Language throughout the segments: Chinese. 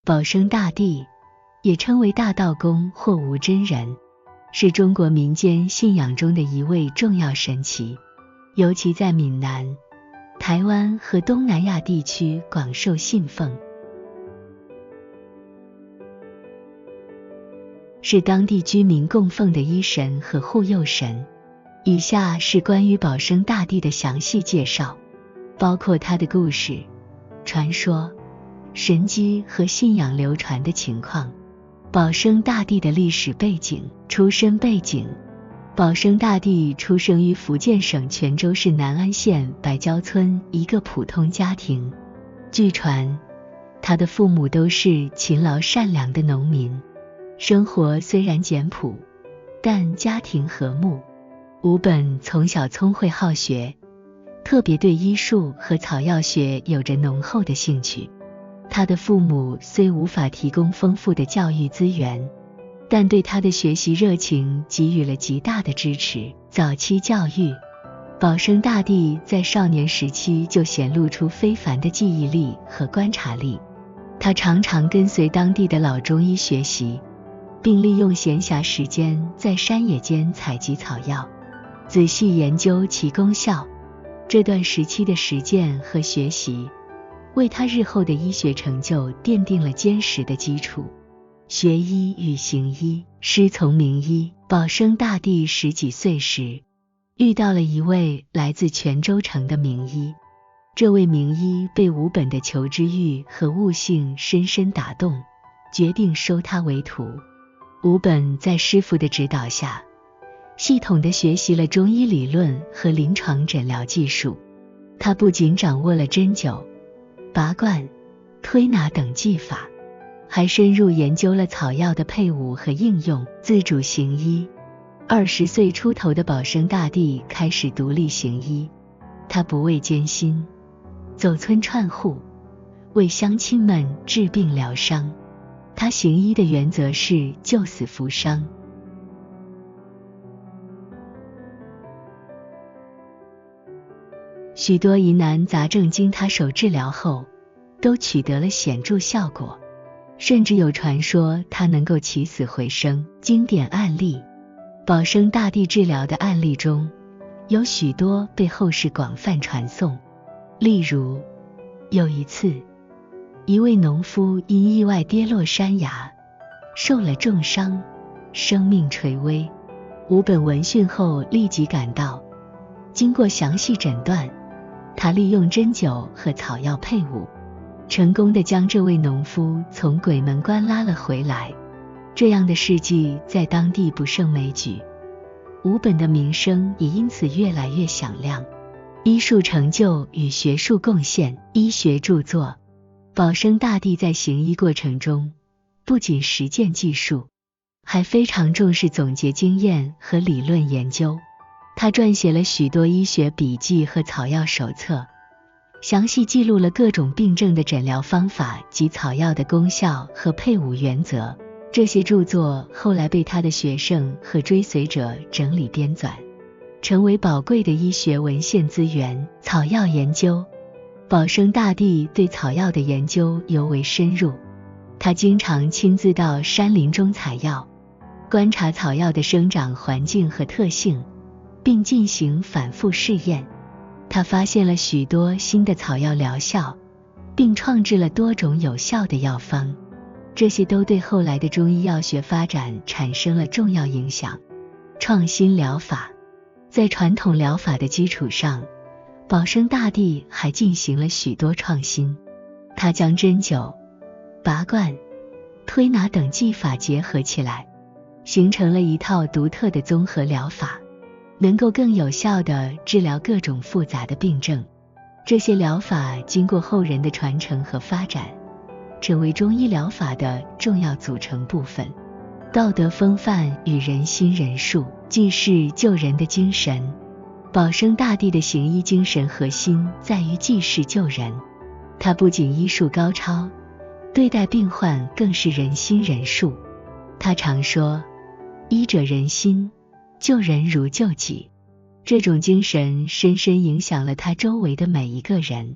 保生大帝也称为大道公或无真人，是中国民间信仰中的一位重要神祇，尤其在闽南、台湾和东南亚地区广受信奉，是当地居民供奉的医神和护佑神。以下是关于保生大帝的详细介绍，包括他的故事、传说、神迹和信仰流传的情况。保生大帝的历史背景、出身背景。保生大帝出生于福建省泉州市南安县白蕉村一个普通家庭。据传，他的父母都是勤劳善良的农民，生活虽然简朴，但家庭和睦。吴本从小聪慧好学，特别对医术和草药学有着浓厚的兴趣。他的父母虽无法提供丰富的教育资源，但对他的学习热情给予了极大的支持。早期教育，保生大帝在少年时期就显露出非凡的记忆力和观察力。他常常跟随当地的老中医学习，并利用闲暇时间在山野间采集草药，仔细研究其功效。这段时期的实践和学习，为他日后的医学成就奠定了坚实的基础。学医与行医，师从名医。保生大帝10几岁时，遇到了一位来自泉州城的名医。这位名医被吴本的求知欲和悟性深深打动，决定收他为徒。吴本在师傅的指导下，系统地学习了中医理论和临床诊疗技术。他不仅掌握了针灸、拔罐、推拿等技法，还深入研究了草药的配伍和应用，自主行医。20岁出头的保生大帝开始独立行医，他不畏艰辛，走村串户，为乡亲们治病疗伤。他行医的原则是救死扶伤。许多疑难杂症经他手治疗后，都取得了显著效果，甚至有传说他能够起死回生。经典案例，保生大帝治疗的案例中，有许多被后世广泛传颂。例如，有一次，一位农夫因意外跌落山崖，受了重伤，生命垂危。吴本闻讯后立即赶到，经过详细诊断，他利用针灸和草药配伍，成功地将这位农夫从鬼门关拉了回来。这样的事迹在当地不胜枚举，吴本的名声也因此越来越响亮。医术成就与学术贡献。医学著作。保生大帝在行医过程中，不仅实践技术，还非常重视总结经验和理论研究。他撰写了许多医学笔记和草药手册，详细记录了各种病症的诊疗方法及草药的功效和配伍原则。这些著作后来被他的学生和追随者整理编纂，成为宝贵的医学文献资源。草药研究。保生大帝对草药的研究尤为深入，他经常亲自到山林中采药，观察草药的生长环境和特性，并进行反复试验。他发现了许多新的草药疗效，并创制了多种有效的药方，这些都对后来的中医药学发展产生了重要影响。创新疗法。在传统疗法的基础上，保生大帝还进行了许多创新。他将针灸、拔罐、推拿等技法结合起来，形成了一套独特的综合疗法，能够更有效地治疗各种复杂的病症。这些疗法经过后人的传承和发展，成为中医疗法的重要组成部分。道德风范与人心仁术。济世救人的精神。保生大帝的行医精神核心在于济世救人，他不仅医术高超，对待病患更是人心仁术。他常说，医者仁心，救人如救己。这种精神深深影响了他周围的每一个人。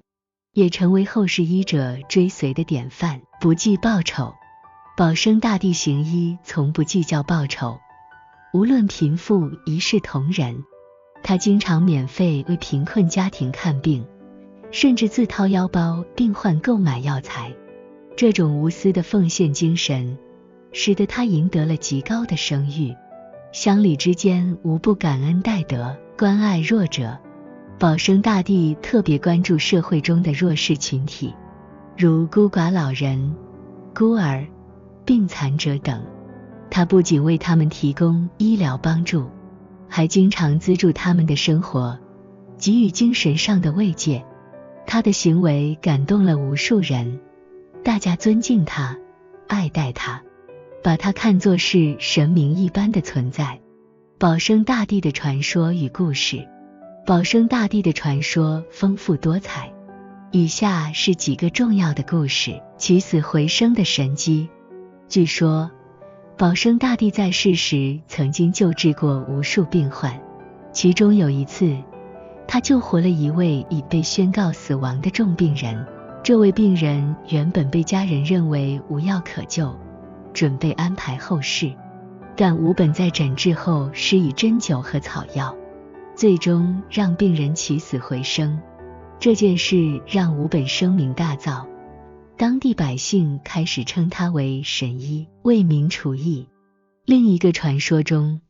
也成为后世医者追随的典范。不计报酬，保生大帝行医从不计较报酬，无论贫富一视同仁。他经常免费为贫困家庭看病，甚至自掏腰包病患购买药材。这种无私的奉献精神使得他赢得了极高的声誉，乡里之间无不感恩戴德，关爱弱者。保生大帝特别关注社会中的弱势群体，如孤寡老人、孤儿、病残者等。他不仅为他们提供医疗帮助，还经常资助他们的生活，给予精神上的慰藉。他的行为感动了无数人，大家尊敬他，爱戴他，把他看作是神明一般的存在。保生大帝的传说与故事。保生大帝的传说丰富多彩，以下是几个重要的故事。起死回生的神迹。据说保生大帝在世时曾经救治过无数病患，其中有一次他救活了一位已被宣告死亡的重病人。这位病人原本被家人认为无药可救，准备安排后事，但吴本在诊治后施以针灸和草药，最终让病人起死回生。这件事让吴本声名大噪，当地百姓开始称他为神医，为民除疫。另一个传说中，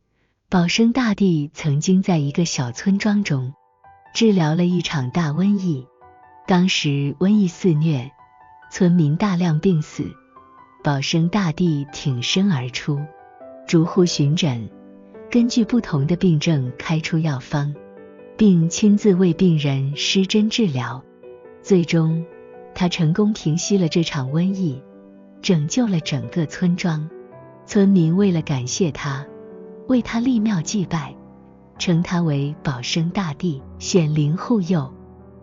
保生大帝曾经在一个小村庄中治疗了一场大瘟疫。当时瘟疫肆虐，村民大量病死，保生大帝挺身而出，逐户巡诊，根据不同的病症开出药方，并亲自为病人施针治疗。最终他成功平息了这场瘟疫，拯救了整个村庄。村民为了感谢他，为他立庙祭拜，称他为保生大帝，显灵护佑。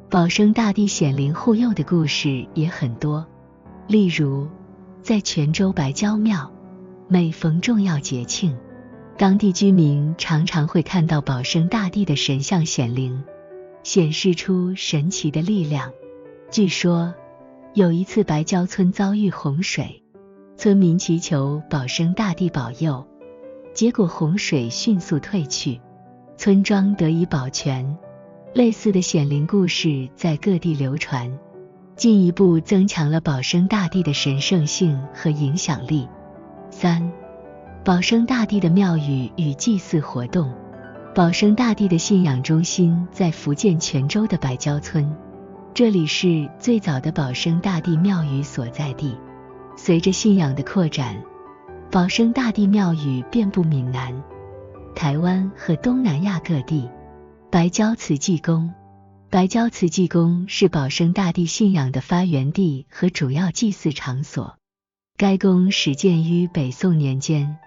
保生大帝显灵护佑的故事也很多，例如在泉州白蕉庙，每逢重要节庆，当地居民常常会看到保生大帝的神像显灵，显示出神奇的力量。据说有一次白蕉村遭遇洪水，村民祈求保生大帝保佑，结果洪水迅速退去，村庄得以保全。类似的显灵故事在各地流传，进一步增强了保生大帝的神圣性和影响力。3. 保生大帝的庙宇与祭祀活动。保生大帝的信仰中心在福建泉州的白蕉村，这里是最早的保生大帝庙宇所在地。随着信仰的扩展，保生大帝庙宇遍布闽南、台湾和东南亚各地。白蕉慈济宫。白蕉慈济宫是保生大帝信仰的发源地和主要祭祀场所。该宫始建于北宋年间，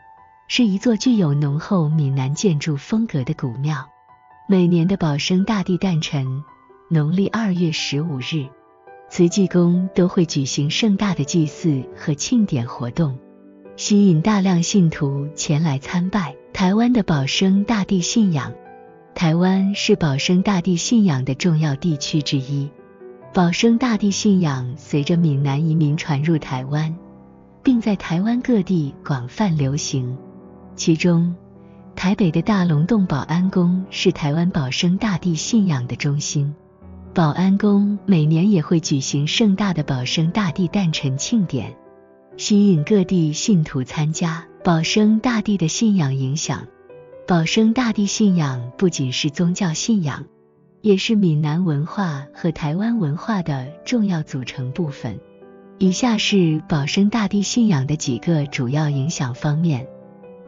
是一座具有浓厚闽南建筑风格的古庙。每年的保生大帝诞辰，农历2月15日，慈济宫都会举行盛大的祭祀和庆典活动，吸引大量信徒前来参拜。台湾的保生大帝信仰。台湾是保生大帝信仰的重要地区之一。保生大帝信仰随着闽南移民传入台湾，并在台湾各地广泛流行。其中，台北的大龙洞保安宫是台湾保生大帝信仰的中心。保安宫每年也会举行盛大的保生大帝诞辰庆典，吸引各地信徒参加。保生大帝的信仰影响。保生大帝信仰不仅是宗教信仰，也是闽南文化和台湾文化的重要组成部分。以下是保生大帝信仰的几个主要影响方面。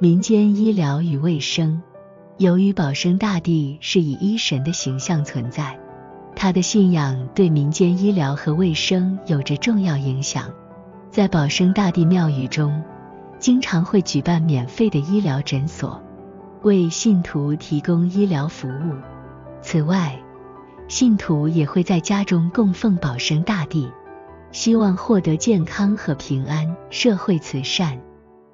民间医疗与卫生。由于保生大帝是以医神的形象存在，他的信仰对民间医疗和卫生有着重要影响。在保生大帝庙宇中，经常会举办免费的医疗诊所，为信徒提供医疗服务。此外，信徒也会在家中供奉保生大帝，希望获得健康和平安。社会慈善。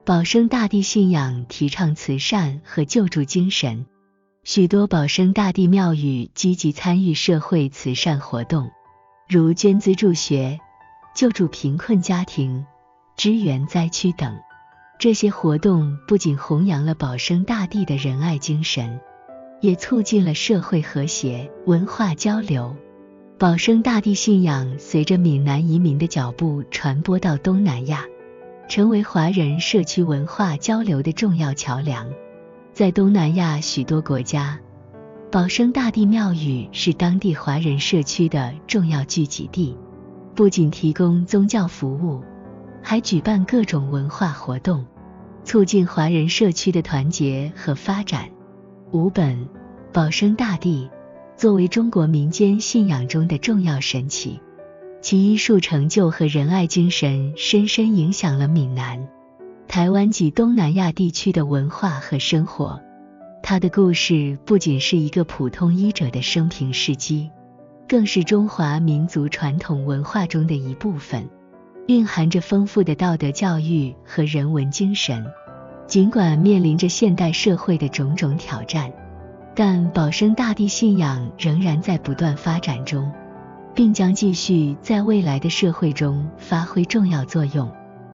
保生大帝信仰提倡慈善和救助精神，许多保生大帝庙宇积极参与社会慈善活动，如捐资助学、救助贫困家庭、支援灾区等。这些活动不仅弘扬了保生大帝的仁爱精神，也促进了社会和谐、文化交流。保生大帝信仰随着闽南移民的脚步传播到东南亚，成为华人社区文化交流的重要桥梁。在东南亚许多国家，保生大帝庙宇是当地华人社区的重要聚集地，不仅提供宗教服务，还举办各种文化活动，促进华人社区的团结和发展。5本保生大帝作为中国民间信仰中的重要神祇，其医术成就和仁爱精神深深影响了闽南、台湾及东南亚地区的文化和生活。他的故事不仅是一个普通医者的生平事迹，更是中华民族传统文化中的一部分，蕴含着丰富的道德教育和人文精神。尽管面临着现代社会的种种挑战，但保生大帝信仰仍然在不断发展中，并将继续在未来的社会中发挥重要作用。